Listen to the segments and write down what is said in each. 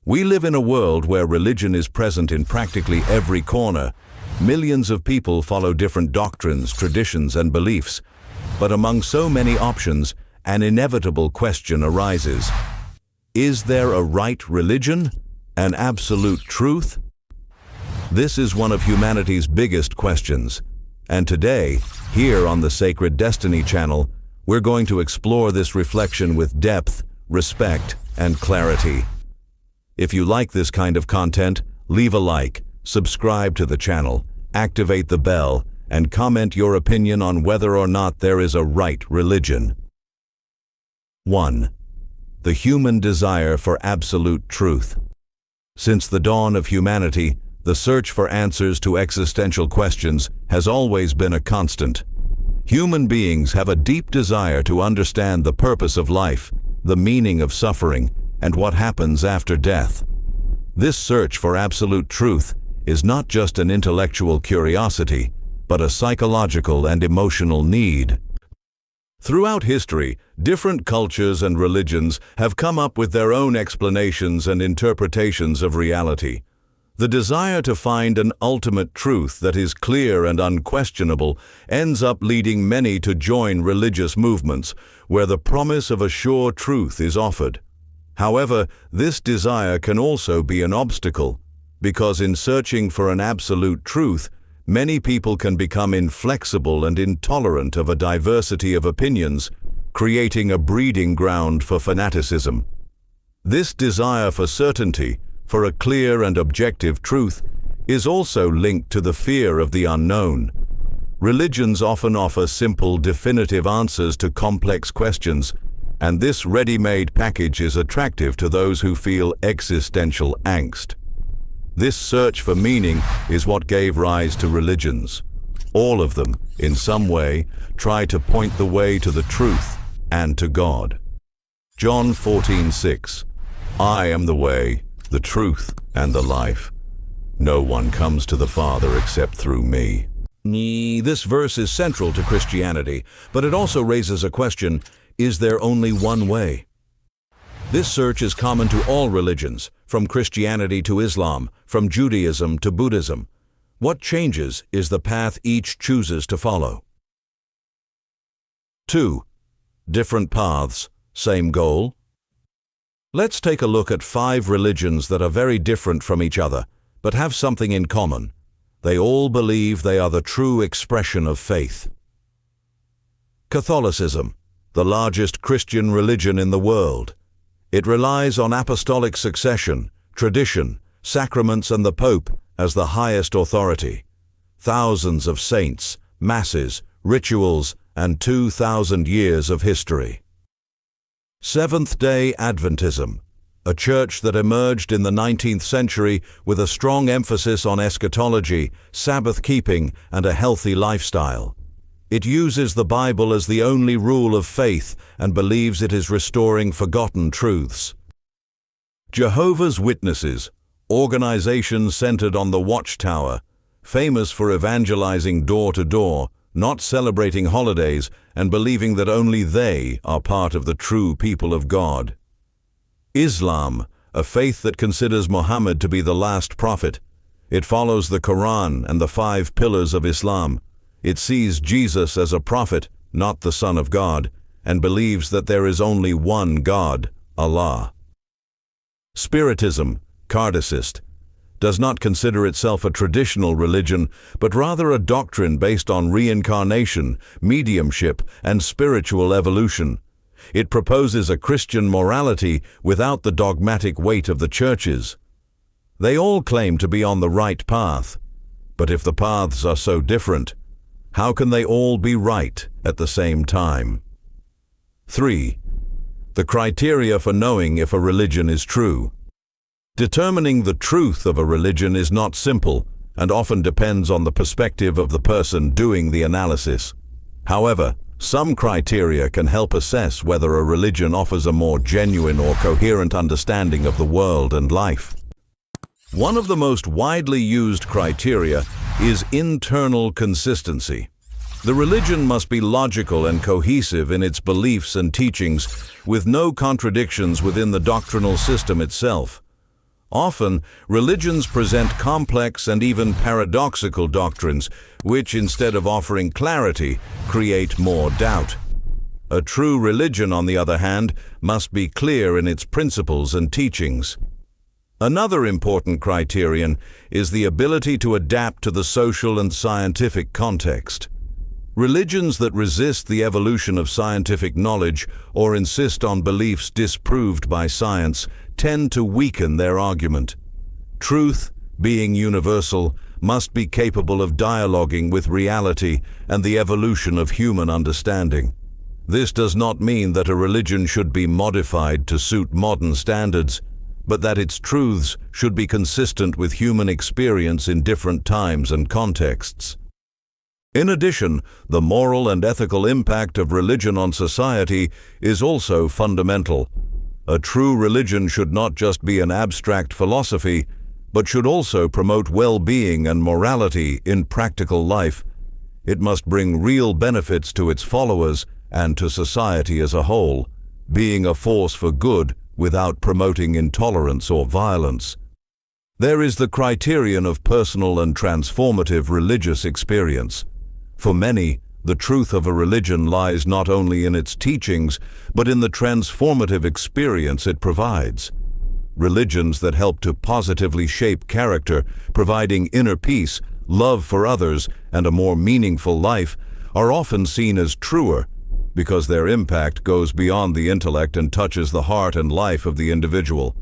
We live in a world where religion is present in practically every corner. Millions of people follow different doctrines, traditions, and beliefs. But among so many options, an inevitable question arises. Is there a right religion? An absolute truth? This is one of humanity's biggest questions. And today, here on the Sacred Destiny channel, we're going to explore this reflection with depth, respect, and clarity. If you like this kind of content, leave a like, subscribe to the channel, activate the bell, and comment your opinion on whether or not there is a right religion. 1. The human desire for absolute truth. Since the dawn of humanity, the search for answers to existential questions has always been a constant. Human beings have a deep desire to understand the purpose of life, the meaning of suffering, and what happens after death. This search for absolute truth is not just an intellectual curiosity, but a psychological and emotional need. Throughout history, different cultures and religions have come up with their own explanations and interpretations of reality. The desire to find an ultimate truth that is clear and unquestionable ends up leading many to join religious movements where the promise of a sure truth is offered. However, this desire can also be an obstacle, because in searching for an absolute truth, many people can become inflexible and intolerant of a diversity of opinions, creating a breeding ground for fanaticism. This desire for certainty, for a clear and objective truth, is also linked to the fear of the unknown. Religions often offer simple, definitive answers to complex questions, and this ready-made package is attractive to those who feel existential angst. This search for meaning is what gave rise to religions. All of them, in some way, try to point the way to the truth and to God. John 14:6. I am the way, the truth, and the life. No one comes to the Father except through me. This verse is central to Christianity, but it also raises a question: is there only one way? This search is common to all religions, from Christianity to Islam, from Judaism to Buddhism. What changes is the path each chooses to follow. 2. Different paths, same goal. Let's take a look at 5 religions that are very different from each other, but have something in common. They all believe they are the true expression of faith. Catholicism, the largest Christian religion in the world. It relies on apostolic succession, tradition, sacraments, and the Pope as the highest authority. Thousands of saints, masses, rituals, and 2,000 years of history. Seventh-day Adventism, a church that emerged in the 19th century with a strong emphasis on eschatology, Sabbath-keeping, and a healthy lifestyle. It uses the Bible as the only rule of faith and believes it is restoring forgotten truths. Jehovah's Witnesses, organization centered on the Watchtower, famous for evangelizing door to door, not celebrating holidays, and believing that only they are part of the true people of God. Islam, a faith that considers Muhammad to be the last prophet. It follows the Quran and the 5 pillars of Islam. It sees Jesus as a prophet, not the Son of God, and believes that there is only one God, Allah. Spiritism, Kardecist, does not consider itself a traditional religion, but rather a doctrine based on reincarnation, mediumship, and spiritual evolution. It proposes a Christian morality without the dogmatic weight of the churches. They all claim to be on the right path, but if the paths are so different, how can they all be right at the same time? 3. The criteria for knowing if a religion is true. Determining the truth of a religion is not simple and often depends on the perspective of the person doing the analysis. However, some criteria can help assess whether a religion offers a more genuine or coherent understanding of the world and life. One of the most widely used criteria is internal consistency. The religion must be logical and cohesive in its beliefs and teachings, with no contradictions within the doctrinal system itself. Often, religions present complex and even paradoxical doctrines, which, instead of offering clarity, create more doubt. A true religion, on the other hand, must be clear in its principles and teachings. Another important criterion is the ability to adapt to the social and scientific context. Religions that resist the evolution of scientific knowledge or insist on beliefs disproved by science tend to weaken their argument. Truth, being universal, must be capable of dialoguing with reality and the evolution of human understanding. This does not mean that a religion should be modified to suit modern standards, but that its truths should be consistent with human experience in different times and contexts. In addition, the moral and ethical impact of religion on society is also fundamental. A true religion should not just be an abstract philosophy, but should also promote well-being and morality in practical life. It must bring real benefits to its followers and to society as a whole, being a force for good without promoting intolerance or violence. There is the criterion of personal and transformative religious experience. For many, the truth of a religion lies not only in its teachings, but in the transformative experience it provides. Religions that help to positively shape character, providing inner peace, love for others, and a more meaningful life, are often seen as truer, because their impact goes beyond the intellect and touches the heart and life of the individual.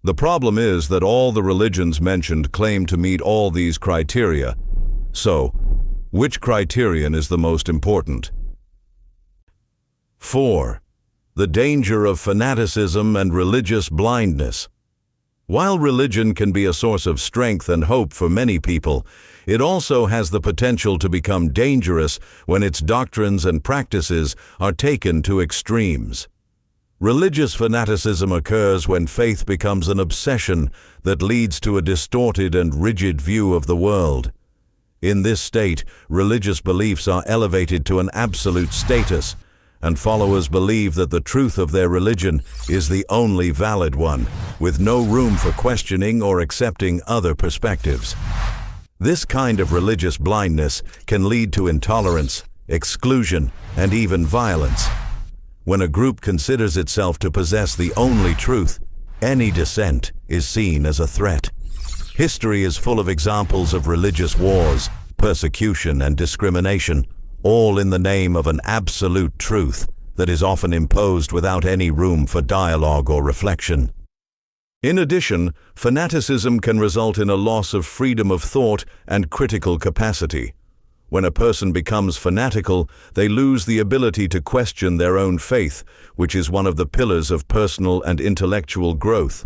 The problem is that all the religions mentioned claim to meet all these criteria. So, which criterion is the most important? 4. The danger of fanaticism and religious blindness. While religion can be a source of strength and hope for many people, it also has the potential to become dangerous when its doctrines and practices are taken to extremes. Religious fanaticism occurs when faith becomes an obsession that leads to a distorted and rigid view of the world. In this state, religious beliefs are elevated to an absolute status, and followers believe that the truth of their religion is the only valid one, with no room for questioning or accepting other perspectives. This kind of religious blindness can lead to intolerance, exclusion, and even violence. When a group considers itself to possess the only truth, any dissent is seen as a threat. History is full of examples of religious wars, persecution, and discrimination, all in the name of an absolute truth that is often imposed without any room for dialogue or reflection. In addition, fanaticism can result in a loss of freedom of thought and critical capacity. When a person becomes fanatical, they lose the ability to question their own faith, which is one of the pillars of personal and intellectual growth.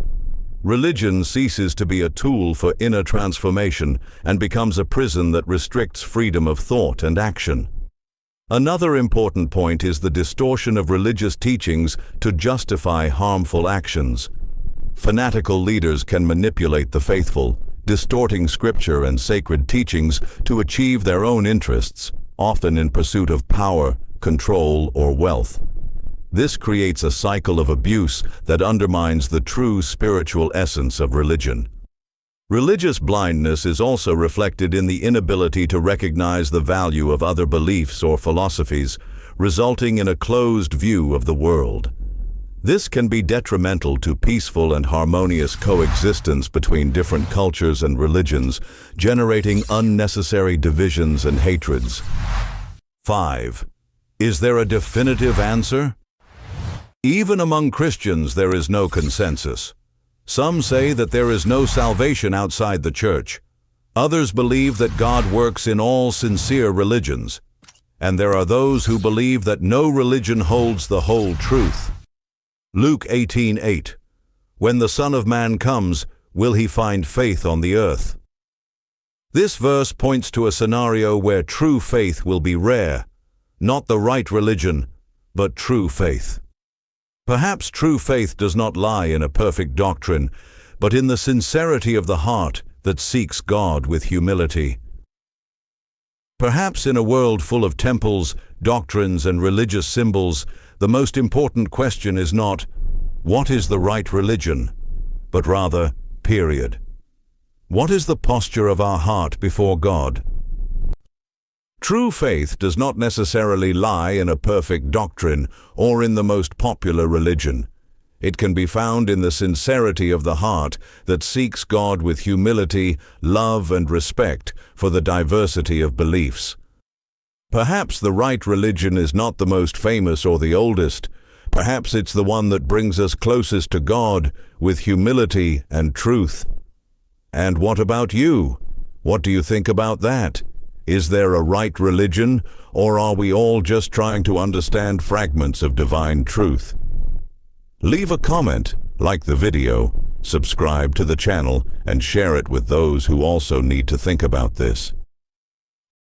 Religion ceases to be a tool for inner transformation and becomes a prison that restricts freedom of thought and action. Another important point is the distortion of religious teachings to justify harmful actions. Fanatical leaders can manipulate the faithful, distorting scripture and sacred teachings to achieve their own interests, often in pursuit of power, control, or wealth. This creates a cycle of abuse that undermines the true spiritual essence of religion. Religious blindness is also reflected in the inability to recognize the value of other beliefs or philosophies, resulting in a closed view of the world. This can be detrimental to peaceful and harmonious coexistence between different cultures and religions, generating unnecessary divisions and hatreds. 5. Is there a definitive answer? Even among Christians, there is no consensus. Some say that there is no salvation outside the church. Others believe that God works in all sincere religions. And there are those who believe that no religion holds the whole truth. Luke 18:8. When the Son of Man comes, will he find faith on the earth? This verse points to a scenario where true faith will be rare, not the right religion, but true faith. Perhaps true faith does not lie in a perfect doctrine, but in the sincerity of the heart that seeks God with humility. Perhaps in a world full of temples, doctrines, and religious symbols, the most important question is not, what is the right religion? But rather, period. What is the posture of our heart before God? True faith does not necessarily lie in a perfect doctrine or in the most popular religion. It can be found in the sincerity of the heart that seeks God with humility, love, and respect for the diversity of beliefs. Perhaps the right religion is not the most famous or the oldest. Perhaps it's the one that brings us closest to God with humility and truth. And what about you? What do you think about that? Is there a right religion, or are we all just trying to understand fragments of divine truth? Leave a comment, like the video, subscribe to the channel, and share it with those who also need to think about this.